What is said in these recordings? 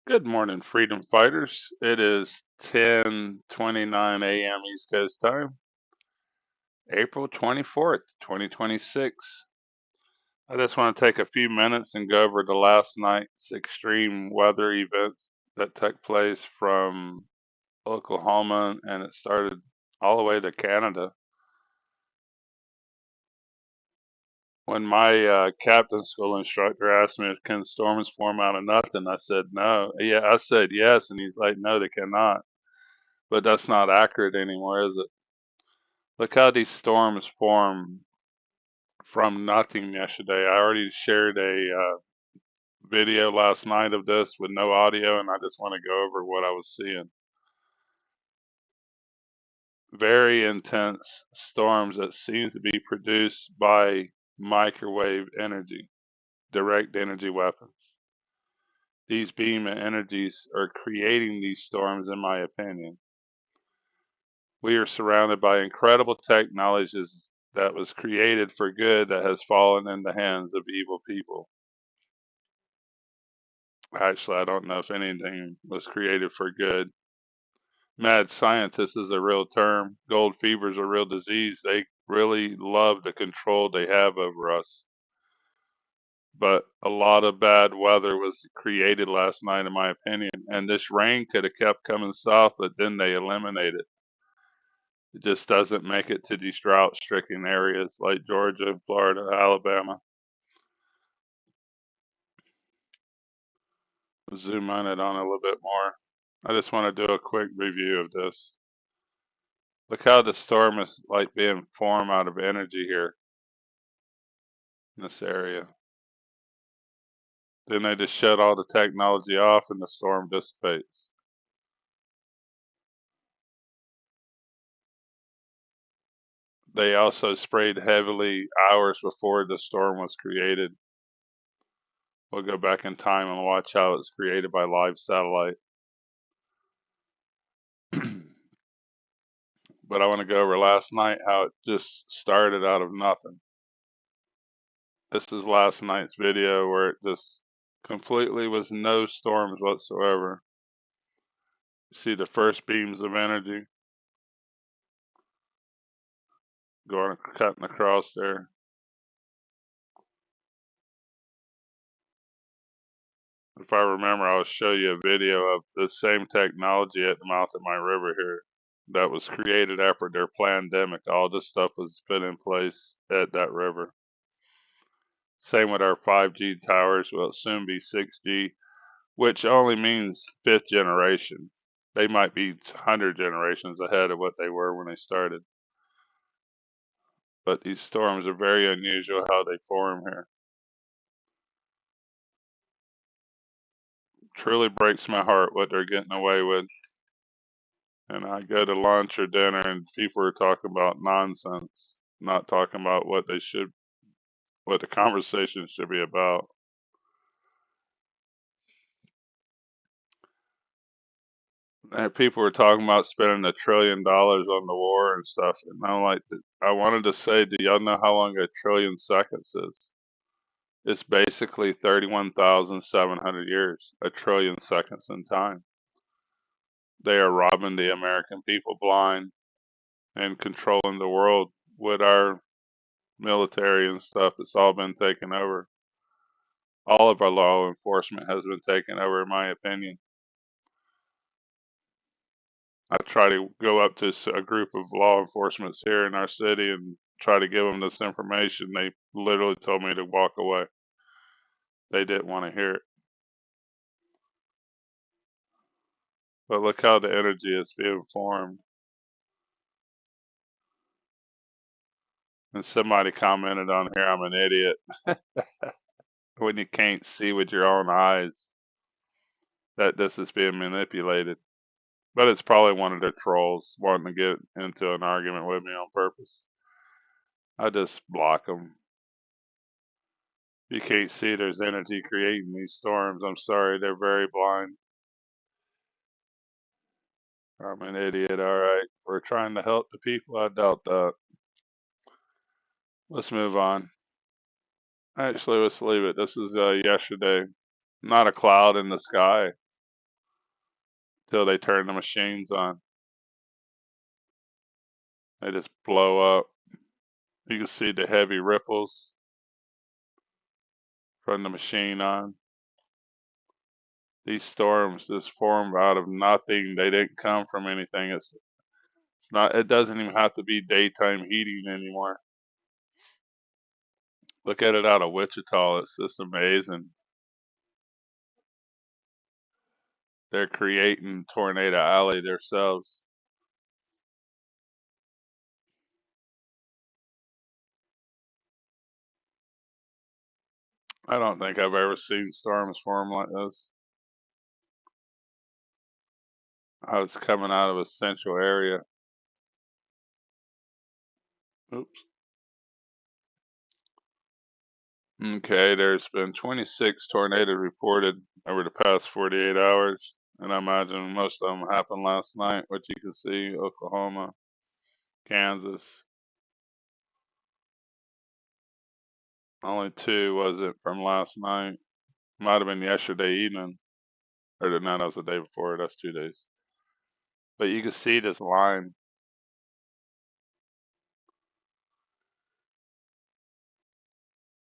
Good morning, freedom fighters. It is 10:29 a.m. East Coast time, April 24th, 2026. I just want to take a few minutes and go over the last night's extreme weather events that took place from Oklahoma, and it started all the way to Canada. When my captain school instructor asked me if can storms form out of nothing, I said no. Yeah, I said yes, and he's like, no, they cannot. But that's not accurate anymore, is it? Look how these storms form from nothing yesterday. I already shared a video last night of this with no audio, and I just want to go over what I was seeing. Very intense storms that seem to be produced by microwave energy, direct energy weapons. These beam energies are creating these storms, in my opinion. We are surrounded by incredible technologies that was created for good that has fallen in the hands of evil people. Actually, I don't know if anything was created for good. Mad scientist is a real term. Gold fever is a real disease. They really love the control they have over us. But a lot of bad weather was created last night, in my opinion. And this rain could have kept coming south, but then they eliminate it. It just doesn't make it to these drought stricken areas like Georgia, Florida, Alabama. Zoom in it on a little bit more. I just want to do a quick review of this. Look how the storm is like being formed out of energy here in this area. Then they just shut all the technology off and the storm dissipates. They also sprayed heavily hours before the storm was created. We'll go back in time and watch how it's created by live satellite. But I want to go over last night how it just started out of nothing. This is last night's video where it just completely was no storms whatsoever. You see the first beams of energy going cutting across there. If I remember, I'll show you a video of the same technology at the mouth of my river here that was created after their pandemic. All this stuff was put in place at that river. Same with our 5G towers. Will soon be 6G, which only means fifth generation. They might be 100 generations ahead of what they were when they started. But these storms are very unusual how they form here. Truly breaks my heart what they're getting away with. And I go to lunch or dinner and people are talking about nonsense, not talking about what they should, what the conversation should be about. And people were talking about spending $1 trillion on the war and stuff. And I'm like, I wanted to say, do y'all know how long a trillion seconds is? It's basically 31,700 years, a trillion seconds in time. They are robbing the American people blind and controlling the world with our military and stuff. It's all been taken over. All of our law enforcement has been taken over, in my opinion. I try to go up to a group of law enforcement here in our city and try to give them this information. They literally told me to walk away. They didn't want to hear it. But look how the energy is being formed. And somebody commented on here, I'm an idiot. When you can't see with your own eyes that this is being manipulated. But it's probably one of their trolls wanting to get into an argument with me on purpose. I just block them. You can't see there's energy creating these storms. I'm sorry, they're very blind. I'm an idiot, alright. We're trying to help the people, I doubt that. Let's move on. Actually, let's leave it. This is yesterday. Not a cloud in the sky. till they turn the machines on. They just blow up. You can see the heavy ripples from the machine on. These storms just formed out of nothing. They didn't come from anything. It's not. It doesn't even have to be daytime heating anymore. Look at it out of Wichita. It's just amazing. They're creating Tornado Alley themselves. I don't think I've ever seen storms form like this. How it's coming out of a central area. Oops. Okay, there's been 26 tornadoes reported over the past 48 hours, and I imagine most of them happened last night, which you can see Oklahoma, Kansas. Only two was it from last night. Might have been yesterday evening, or no, that was the day before. That's 2 days. But you can see this line.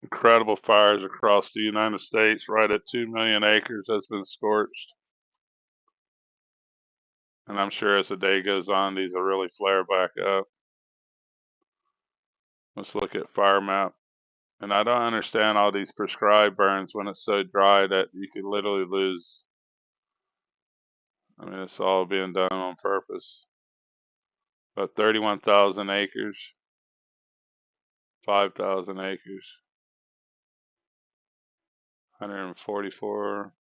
Incredible fires across the United States. Right at 2 million acres has been scorched. And I'm sure as the day goes on, these will really flare back up. Let's look at fire map. And I don't understand all these prescribed burns when it's so dry that you could literally lose. I mean, it's all being done on purpose. But 31,000 acres, 5,000 acres, 144.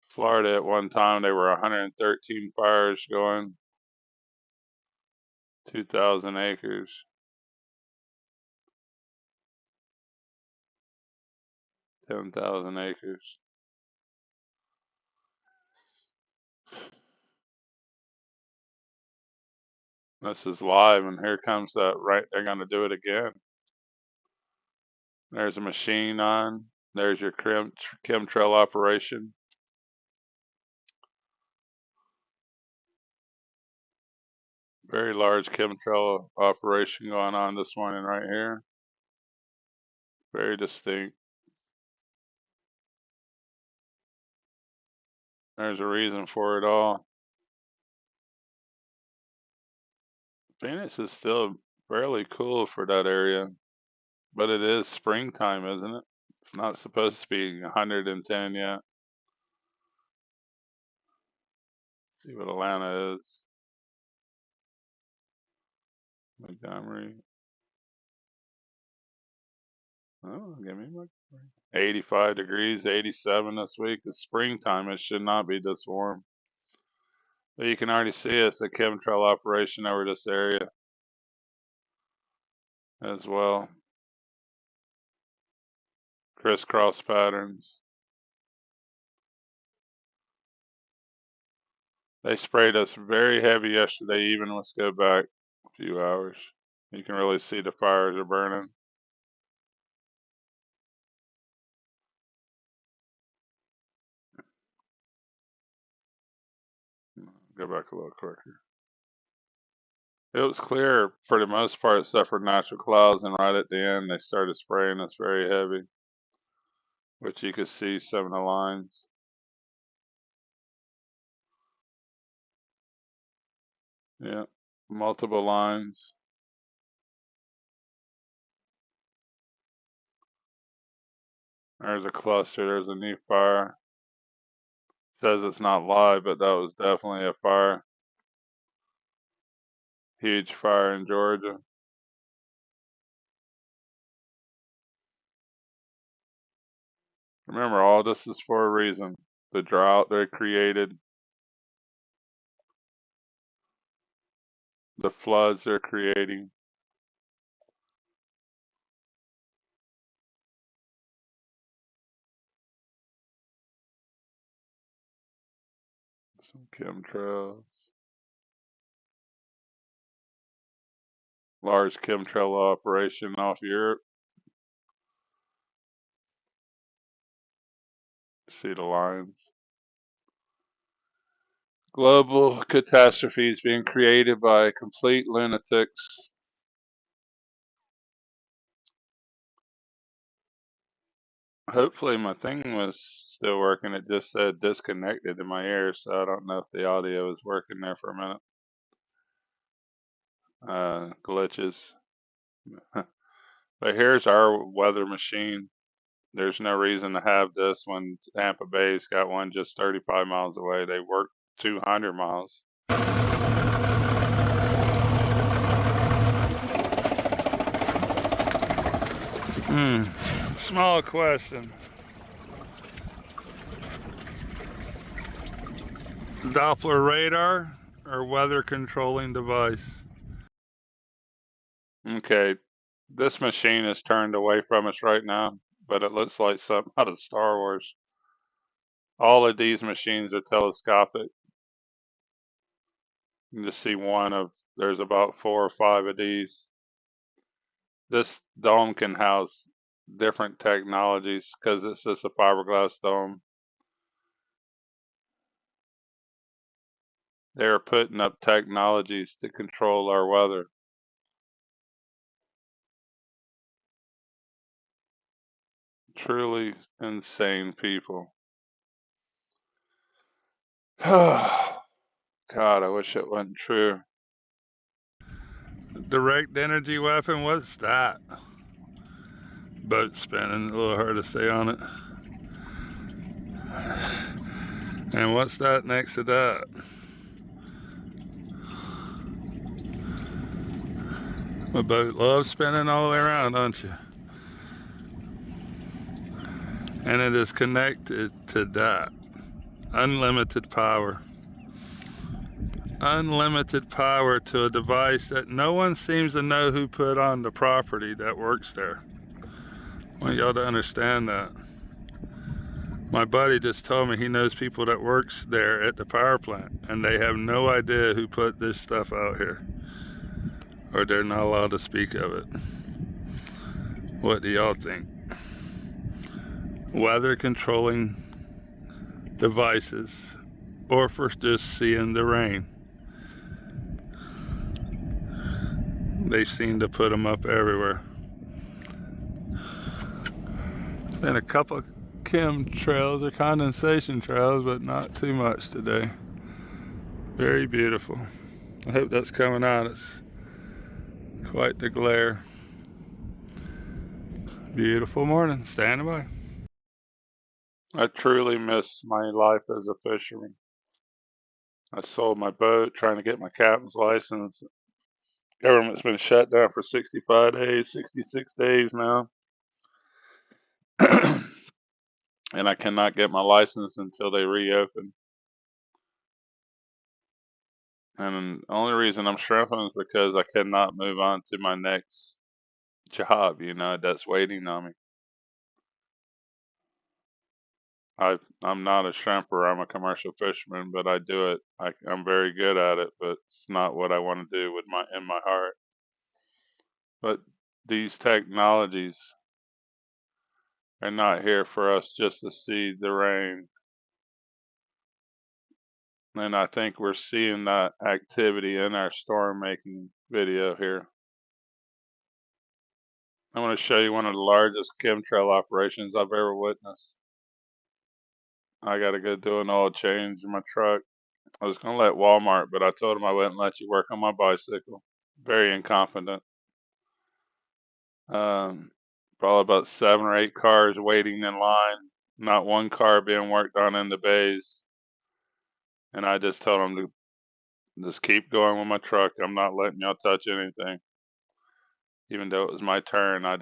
Florida at one time, there were 113 fires going, 2,000 acres, 10,000 acres. This is live, and here comes that, right, they're going to do it again. There's a machine on. There's your chemtrail operation. Very large chemtrail operation going on this morning right here. Very distinct. There's a reason for it all. Phoenix is still fairly cool for that area, but it is springtime, isn't it? It's not supposed to be 110 yet. Let's see what Atlanta is. Montgomery. Oh, give me my 85 degrees, 87 this week. It's springtime. It should not be this warm. But you can already see it's a chemtrail operation over this area as well. Crisscross patterns. They sprayed us very heavy yesterday even. Let's go back a few hours. You can really see the fires are burning. Go back a little quicker. It was clear for the most part except for natural clouds, and right at the end they started spraying us very heavy, which you could see some of the lines. Yeah, multiple lines. There's a cluster, there's a new fire. Says it's not live, but that was definitely a fire. Huge fire in Georgia. Remember, all this is for a reason. The drought they created, the floods they're creating. Some chemtrails. Large chemtrail operation off Europe. See the lines. Global catastrophes being created by complete lunatics. Hopefully my thing was still working. It just said disconnected in my ear, so I don't know if the audio is working there for a minute. Glitches. But here's our weather machine. There's no reason to have this when Tampa Bay's got one just 35 miles away. They work 200 miles. Small question. Doppler radar or weather controlling device? Okay, this machine is turned away from us right now, but it looks like something out of Star Wars. All of these machines are telescopic. You can just see one of, there's about 4 or 5 of these. This dome can house different technologies because it's just a fiberglass dome. They're putting up technologies to control our weather. Truly insane people. God, I wish it wasn't true. Direct energy weapon, what's that? Boat spinning, a little hard to stay on it. And what's that next to that? A boat loves spinning all the way around, don't you? And it is connected to that. Unlimited power. Unlimited power to a device that no one seems to know who put on the property that works there. I want y'all to understand that. My buddy just told me he knows people that works there at the power plant, and they have no idea who put this stuff out here, or they're not allowed to speak of it. What do y'all think? Weather controlling devices, or for just seeing the rain. They seem to put them up everywhere. Been a couple chemtrails or condensation trails, but not too much today. Very beautiful. I hope that's coming out. It's quite the glare. Beautiful morning. Standing by. I truly miss my life as a fisherman. I sold my boat trying to get my captain's license. Government's been shut down for 65 days, 66 days now. And I cannot get my license until they reopen. And the only reason I'm shrimping is because I cannot move on to my next job, that's waiting on me. I'm not a shrimper, I'm a commercial fisherman, but I do it. I'm very good at it, but it's not what I want to do in my heart. But these technologies are not here for us just to see the rain. And I think we're seeing that activity in our storm making video here. I want to show you one of the largest chemtrail operations I've ever witnessed. I got to go do an oil change in my truck. I was going to let Walmart, but I told them I wouldn't let you work on my bicycle. Very incompetent. Probably about 7 or 8 cars waiting in line. Not one car being worked on in the bays. And I just told them to just keep going with my truck. I'm not letting y'all touch anything. Even though it was my turn, I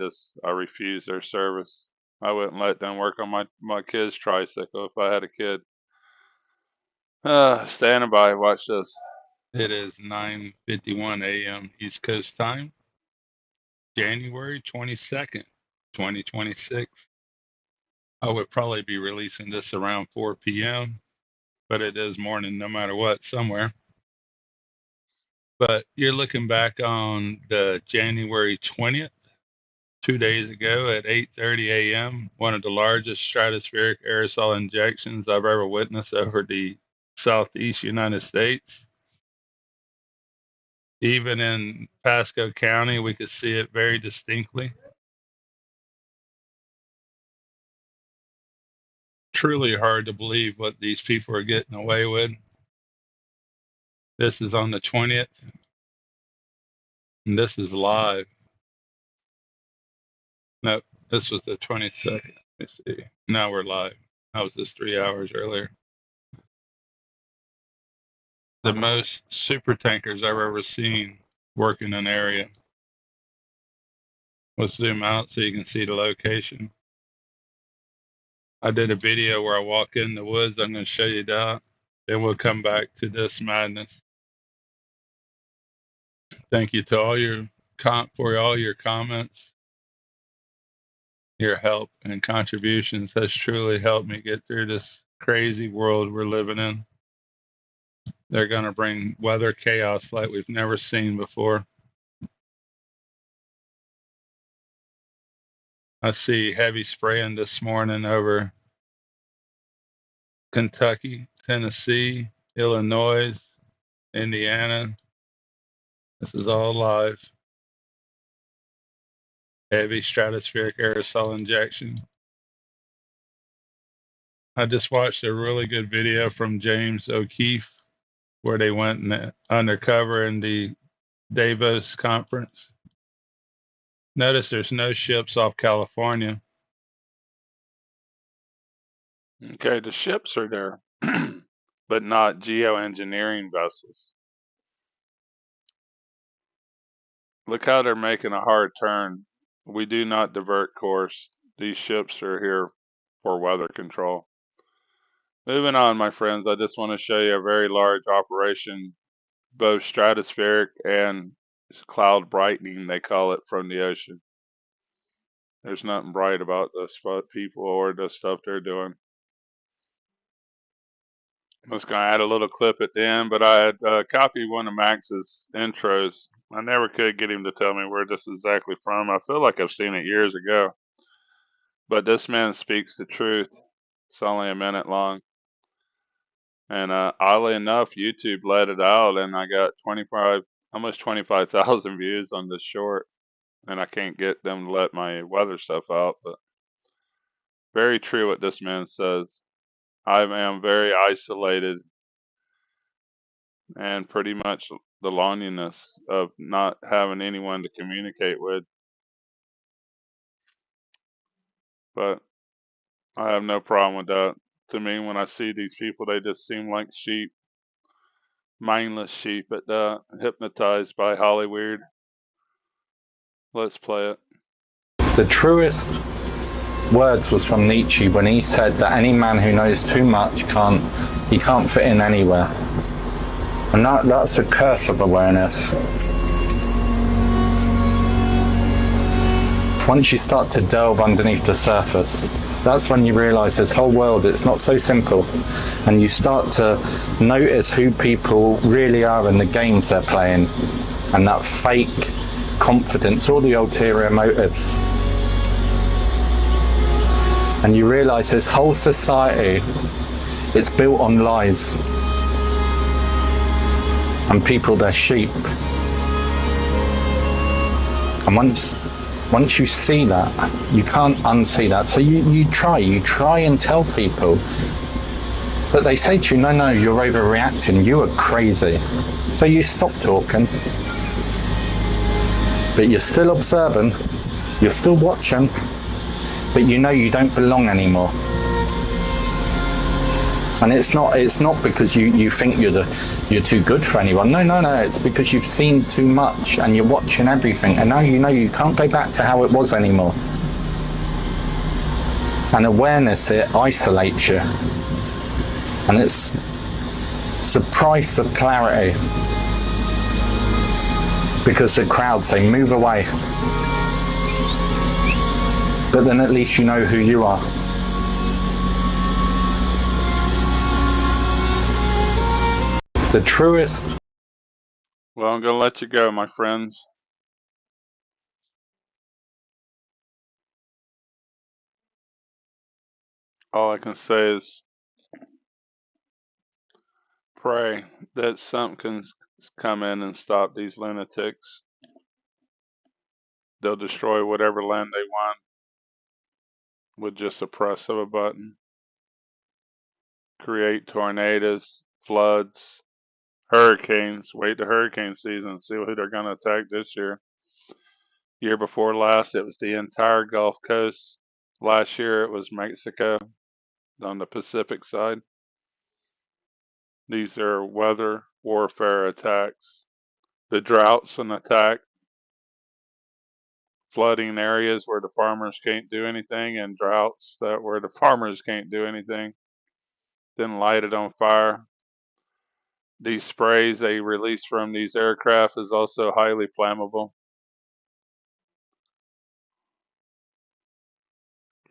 refused their service. I wouldn't let them work on my kid's tricycle if I had a kid. Standing by, watch this. It is 9:51 a.m. East Coast time, January 22nd, 2026. I would probably be releasing this around 4 p.m., but it is morning no matter what somewhere. But you're looking back on the January 20th, 2 days ago at 8:30 a.m., one of the largest stratospheric aerosol injections I've ever witnessed over the southeast United States. Even in Pasco County, we could see it very distinctly. Truly hard to believe what these people are getting away with. This is on the 20th, and this is live. No, this was the 22nd. Let's see. Now we're live. That was just 3 hours earlier. The most super tankers I've ever seen work in an area. Let's zoom out so you can see the location. I did a video where I walk in the woods. I'm going to show you that. Then we'll come back to this madness. Thank you to for all your comments. Your help and contributions has truly helped me get through this crazy world we're living in. They're going to bring weather chaos like we've never seen before. I see heavy spraying this morning over Kentucky, Tennessee, Illinois, Indiana. This is all live. Heavy stratospheric aerosol injection. I just watched a really good video from James O'Keefe where they went undercover in the Davos conference. Notice there's no ships off California. Okay, the ships are there, but not geoengineering vessels. Look how they're making a hard turn. We do not divert course. These ships are here for weather control. Moving on, my friends, I just want to show you a very large operation, both stratospheric and cloud brightening, they call it, from the ocean. There's nothing bright about this people or the stuff they're doing. I was going to add a little clip at the end, but I had copied one of Max's intros. I never could get him to tell me where this is exactly from. I feel like I've seen it years ago. But this man speaks the truth. It's only a minute long. And oddly enough, YouTube let it out, and I got almost 25,000 views on this short. And I can't get them to let my weather stuff out. But very true what this man says. I am very isolated and pretty much the loneliness of not having anyone to communicate with. But I have no problem with that. To me, when I see these people, they just seem like sheep, mindless sheep at that, hypnotized by Hollywood. Let's play it. The truest words was from Nietzsche when he said that any man who knows too much can't fit in anywhere. And that's a curse of awareness. Once you start to delve underneath the surface, that's when you realize this whole world, it's not so simple. And you start to notice who people really are and the games they're playing. And that fake confidence, all the ulterior motives. And you realize this whole society, it's built on lies. And people, they're sheep. And once you see that, you can't unsee that. So you try and tell people, but they say to you, no, you're overreacting, you are crazy. So you stop talking, but you're still observing, you're still watching, but you know you don't belong anymore. And it's not because you think you're too good for anyone. No, it's because you've seen too much and you're watching everything, and now you know you can't go back to how it was anymore. And awareness, it isolates you. And it's the price of clarity. Because the crowd say, move away. But then at least you know who you are. The truest. Well, I'm going to let you go, my friends. All I can say is pray that something can come in and stop these lunatics. They'll destroy whatever land they want with just a press of a button. Create tornadoes, floods, hurricanes. Wait to hurricane season, see who they're going to attack this year. Year before last, it was the entire Gulf Coast. Last year, it was Mexico on the Pacific side. These are weather warfare attacks. The droughts an attack, flooding areas where the farmers can't do anything, and droughts that where the farmers can't do anything. Then light it on fire. These sprays they release from these aircraft is also highly flammable,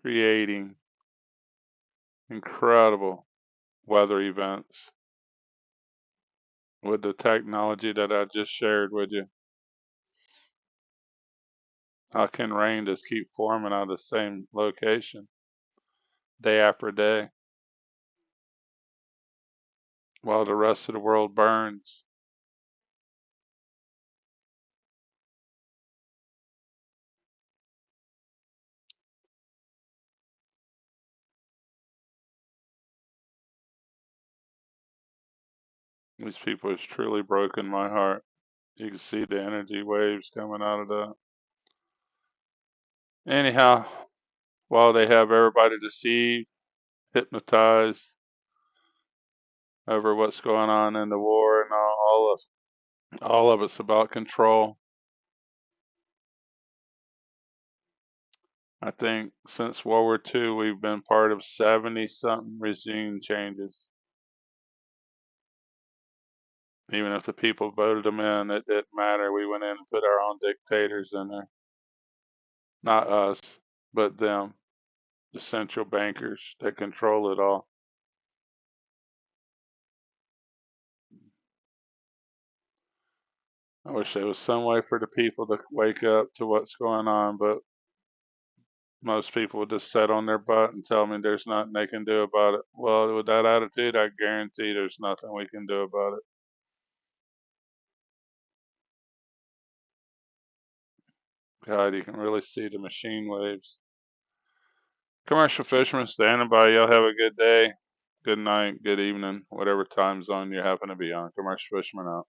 creating incredible weather events with the technology that I just shared with you. How can rain just keep forming out of the same location day after day while the rest of the world burns? These people has truly broken my heart. You can see the energy waves coming out of that. Anyhow, while they have everybody deceived, hypnotized over what's going on in the war and all of it's about control. I think since World War II, we've been part of 70 something regime changes. Even if the people voted them in, it didn't matter. We went in and put our own dictators in there. Not us, but them, the central bankers that control it all. I wish there was some way for the people to wake up to what's going on, but most people would just sit on their butt and tell me there's nothing they can do about it. Well, with that attitude, I guarantee there's nothing we can do about it. God, you can really see the machine waves. Commercial fishermen standing by. Y'all have a good day, good night, good evening, whatever time zone you happen to be on. Commercial fishermen out.